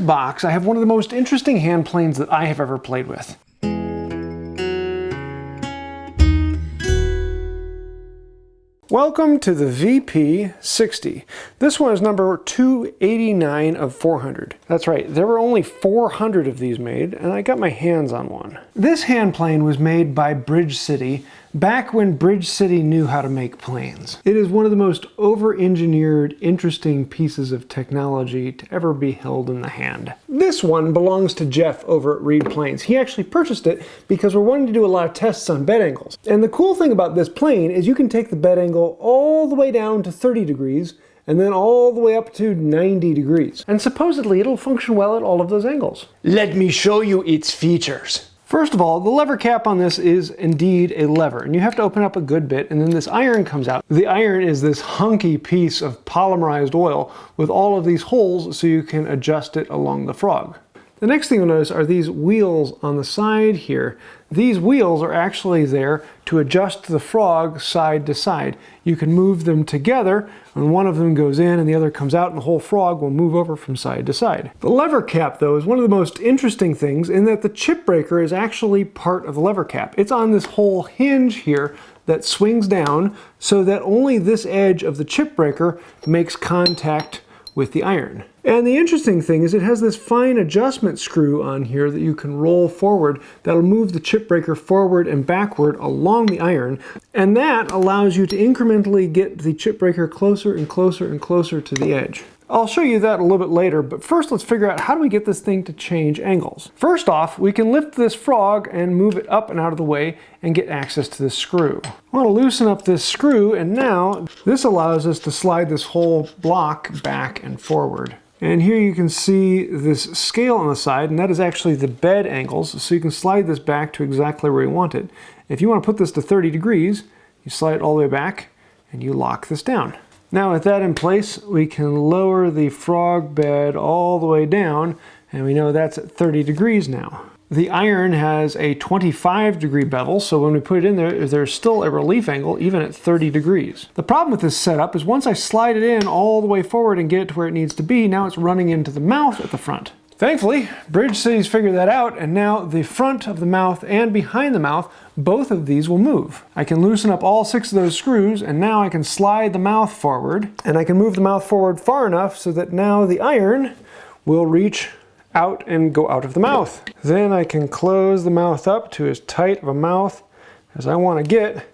box, I have one of the most interesting hand planes that I have ever played with. Welcome to the VP60. This one is number 289 of 400. That's right, there were only 400 of these made, and I got my hands on one. This hand plane was made by Bridge City back when Bridge City knew how to make planes. It is one of the most over-engineered, interesting pieces of technology to ever be held in the hand. This one belongs to Jeff over at Reed Planes. He actually purchased it because we're wanting to do a lot of tests on bed angles. And the cool thing about this plane is you can take the bed angle all the way down to 30 degrees and then all the way up to 90 degrees. And supposedly it'll function well at all of those angles. Let me show you its features. First of all, the lever cap on this is indeed a lever, and you have to open up a good bit, and then this iron comes out. The iron is this hunky piece of polymerized oil with all of these holes so you can adjust it along the frog. The next thing you'll notice are these wheels on the side here. These wheels are actually there to adjust the frog side to side. You can move them together, and one of them goes in and the other comes out, and the whole frog will move over from side to side. The lever cap, though, is one of the most interesting things in that the chip breaker is actually part of the lever cap. It's on this whole hinge here that swings down so that only this edge of the chip breaker makes contact with the iron. And the interesting thing is it has this fine adjustment screw on here that you can roll forward that'll move the chip breaker forward and backward along the iron, and that allows you to incrementally get the chip breaker closer and closer and closer to the edge. I'll show you that a little bit later, but first let's figure out how do we get this thing to change angles. First off, we can lift this frog and move it up and out of the way and get access to this screw. I want to loosen up this screw, and now this allows us to slide this whole block back and forward. And here you can see this scale on the side, and that is actually the bed angles, so you can slide this back to exactly where you want it. If you want to put this to 30 degrees, you slide it all the way back, and you lock this down. Now with that in place, we can lower the frog bed all the way down, and we know that's at 30 degrees now. The iron has a 25-degree bevel, so when we put it in there, there's still a relief angle even at 30 degrees. The problem with this setup is once I slide it in all the way forward and get it to where it needs to be, now it's running into the mouth at the front. Thankfully, Bridge City's figured that out, and now the front of the mouth and behind the mouth, both of these will move. I can loosen up all 6 of those screws, and now I can slide the mouth forward, and I can move the mouth forward far enough so that now the iron will reach out and go out of the mouth. Then I can close the mouth up to as tight of a mouth as I want to get,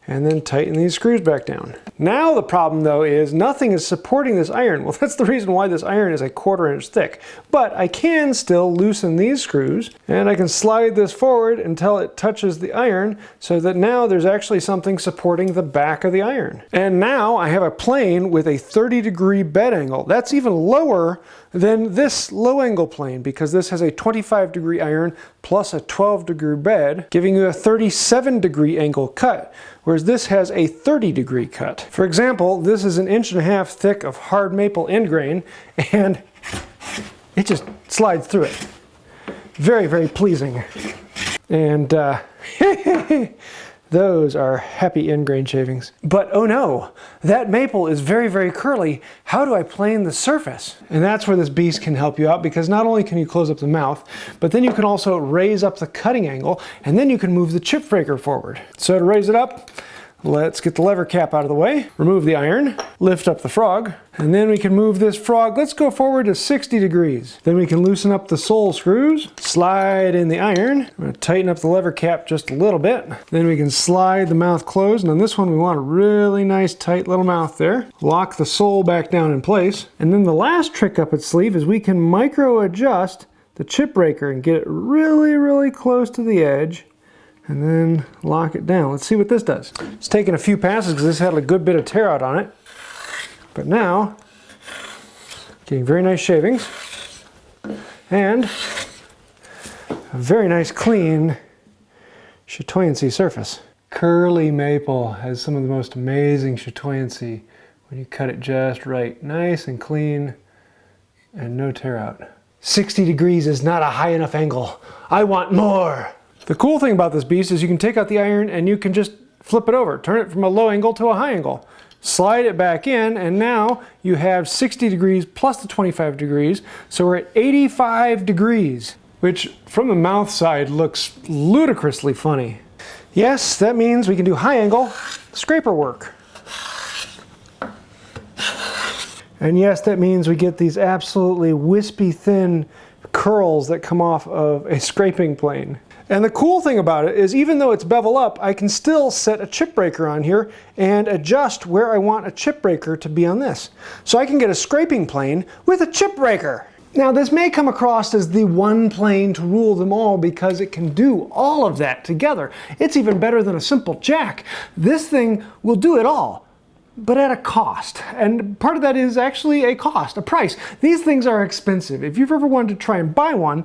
and then tighten these screws back down. Now the problem though is nothing is supporting this iron. Well, that's the reason why this iron is a 1/4 inch thick. But I can still loosen these screws, and I can slide this forward until it touches the iron so that now there's actually something supporting the back of the iron. And now I have a plane with a 30-degree bed angle. That's even lower than this low angle plane because this has a 25-degree iron plus a 12-degree bed, giving you a 37-degree angle cut, whereas this has a 30-degree cut. For example, this is 1.5 inches thick of hard maple end grain, and it just slides through it. Very, very pleasing. And those are happy end grain shavings. But oh no, that maple is very, very curly. How do I plane the surface? And that's where this beast can help you out, because not only can you close up the mouth, but then you can also raise up the cutting angle, and then you can move the chip breaker forward. So to raise it up, let's get the lever cap out of the way, remove the iron, lift up the frog, and then we can move this frog. Let's go forward to 60 degrees. Then we can loosen up the sole screws, slide in the iron. I'm going to tighten up the lever cap just a little bit. Then we can slide the mouth closed, and on this one we want a really nice tight little mouth there. Lock the sole back down in place. And then the last trick up its sleeve is we can micro adjust the chip breaker and get it really, really close to the edge, and then lock it down. Let's see what this does. It's taken a few passes because this had a good bit of tear out on it. But now, getting very nice shavings and a very nice clean chatoyancy surface. Curly maple has some of the most amazing chatoyancy when you cut it just right. Nice and clean and no tear out. 60 degrees is not a high enough angle. I want more. The cool thing about this beast is you can take out the iron and you can just flip it over, turn it from a low angle to a high angle. slide it back in, and now you have 60 degrees plus the 25 degrees, so we're at 85 degrees, which from the mouth side looks ludicrously funny. Yes, that means we can do high angle scraper work. And yes, that means we get these absolutely wispy thin curls that come off of a scraping plane. And the cool thing about it is, even though it's bevel up, I can still set a chip breaker on here and adjust where I want a chip breaker to be on this. So I can get a scraping plane with a chip breaker. Now this may come across as the one plane to rule them all because it can do all of that together. It's even better than a simple jack. This thing will do it all, but at a cost. And part of that is actually a cost, a price. These things are expensive. If you've ever wanted to try and buy one,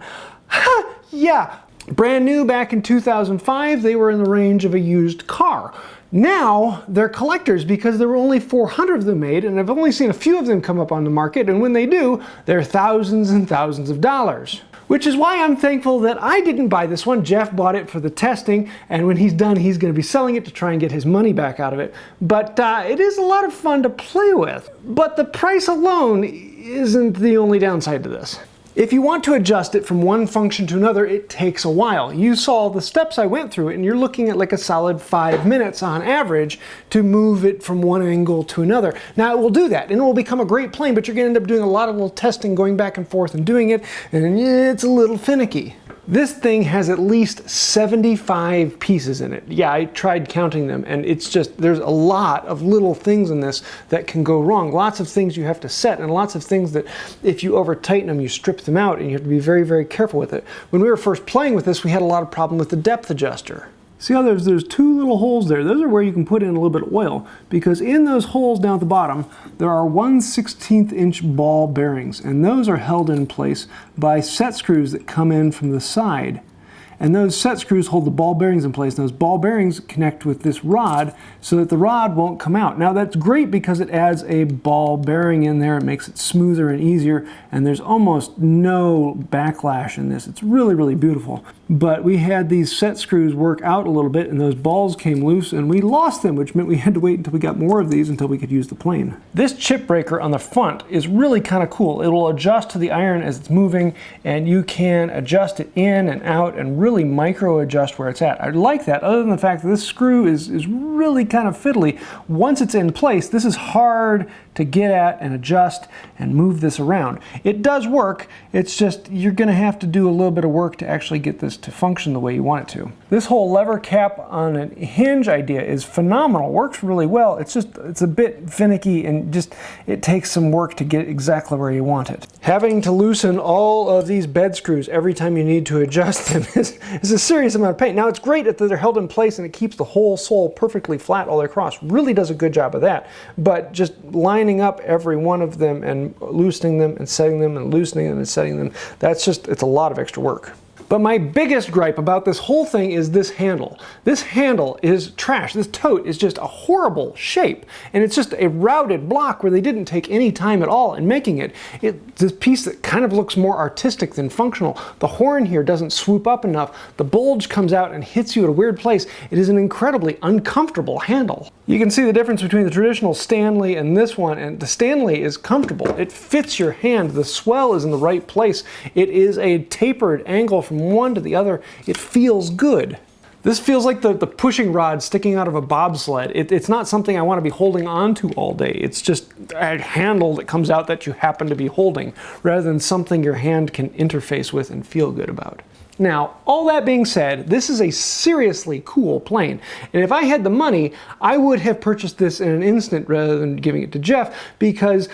yeah, brand new back in 2005, they were in the range of a used car. Now they're collectors because there were only 400 of them made, and I've only seen a few of them come up on the market, and when they do, they're thousands and thousands of dollars. Which is why I'm thankful that I didn't buy this one. Jeff bought it for the testing, and when he's done, he's going to be selling it to try and get his money back out of it. But it is a lot of fun to play with. But the price alone isn't the only downside to this. If you want to adjust it from one function to another, it takes a while. You saw the steps I went through, and you're looking at like a solid 5 minutes on average to move it from one angle to another. Now it will do that, and it will become a great plane, but you're going to end up doing a lot of little testing, going back and forth and doing it, and it's a little finicky. This thing has at least 75 pieces in it. Yeah, I tried counting them, and it's just, there's a lot of little things in this that can go wrong. Lots of things you have to set, and lots of things that if you over tighten them, you strip them out, and you have to be very, very careful with it. When we were first playing with this, we had a lot of problem with the depth adjuster. See how there's two little holes there? Those are where you can put in a little bit of oil, because in those holes down at the bottom, there are 1/16 inch ball bearings, and those are held in place by set screws that come in from the side. And those set screws hold the ball bearings in place. And those ball bearings connect with this rod so that the rod won't come out. Now that's great because it adds a ball bearing in there. It makes it smoother and easier, and there's almost no backlash in this. It's really, really beautiful. But we had these set screws work out a little bit, and those balls came loose, and we lost them, which meant we had to wait until we got more of these until we could use the plane. This chip breaker on the front is really kind of cool. It will adjust to the iron as it's moving, and you can adjust it in and out and really micro adjust where it's at. I like that, other than the fact that this screw is really kind of fiddly. Once it's in place, this is hard to get at and adjust and move this around. It does work, it's just you're going to have to do a little bit of work to actually get this to function the way you want it to. This whole lever cap on a hinge idea is phenomenal, works really well. It's a bit finicky, and just it takes some work to get exactly where you want it. Having to loosen all of these bed screws every time you need to adjust them is a serious amount of pain. Now it's great that they're held in place and it keeps the whole sole perfectly flat all the way across. Really does a good job of that. But just lining up every one of them and loosening them and setting them and loosening them and setting them, it's a lot of extra work. But my biggest gripe about this whole thing is this handle. This handle is trash. This tote is just a horrible shape, and it's just a routed block where they didn't take any time at all in making it. It's this piece that kind of looks more artistic than functional. The horn here doesn't swoop up enough. The bulge comes out and hits you at a weird place. It is an incredibly uncomfortable handle. You can see the difference between the traditional Stanley and this one, and the Stanley is comfortable. It fits your hand. The swell is in the right place. It is a tapered angle from one to the other. It feels good. This feels like the pushing rod sticking out of a bobsled. It's not something I want to be holding on to all day. It's just a handle that comes out that you happen to be holding, rather than something your hand can interface with and feel good about. Now, all that being said, this is a seriously cool plane, and if I had the money, I would have purchased this in an instant rather than giving it to Jeff, because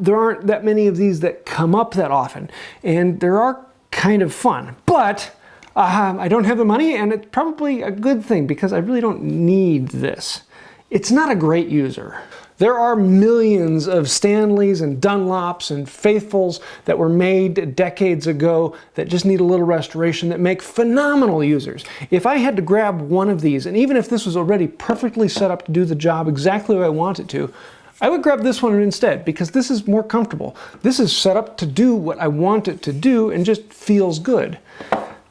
there aren't that many of these that come up that often, and there are kind of fun. But I don't have the money, and it's probably a good thing because I really don't need this. It's not a great user. There are millions of Stanleys and Dunlops and Faithfuls that were made decades ago that just need a little restoration, that make phenomenal users. If I had to grab one of these, and even if this was already perfectly set up to do the job exactly the way I want it to, I would grab this one instead, because this is more comfortable. This is set up to do what I want it to do and just feels good.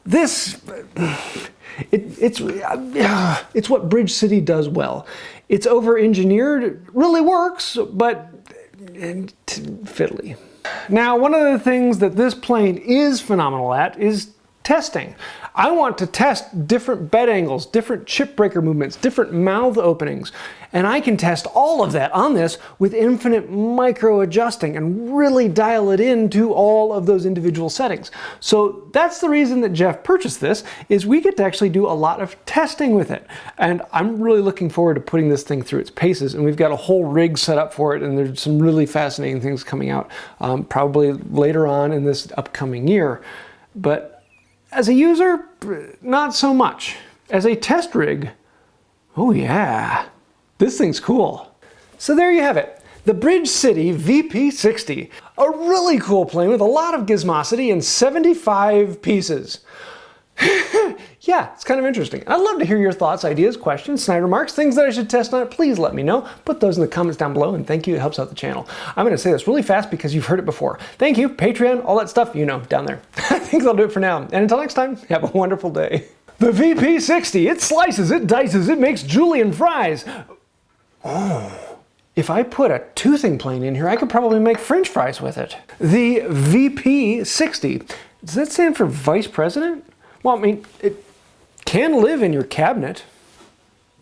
This, it's what Bridge City does well. It's over-engineered, it really works, but fiddly. Now, one of the things that this plane is phenomenal at is testing. I want to test different bed angles, different chip breaker movements, different mouth openings, and I can test all of that on this with infinite micro adjusting and really dial it into all of those individual settings. So that's the reason that Jeff purchased this, is we get to actually do a lot of testing with it. And I'm really looking forward to putting this thing through its paces, and we've got a whole rig set up for it, and there's some really fascinating things coming out probably later on in this upcoming year. But as a user, not so much. As a test rig, oh yeah, this thing's cool. So there you have it, the Bridge City VP60. A really cool plane with a lot of gizmosity and 75 pieces. Yeah, it's kind of interesting. I'd love to hear your thoughts, ideas, questions, snide remarks, things that I should test on it. Please let me know. Put those in the comments down below, and thank you. It helps out the channel. I'm going to say this really fast because you've heard it before. Thank you, Patreon, all that stuff, you know, down there. I think that'll do it for now. And until next time, have a wonderful day. The VP60, it slices, it dices, it makes julienne fries. Oh, if I put a toothing plane in here, I could probably make French fries with it. The VP60, does that stand for Vice President? Well, I mean, it can live in your cabinet.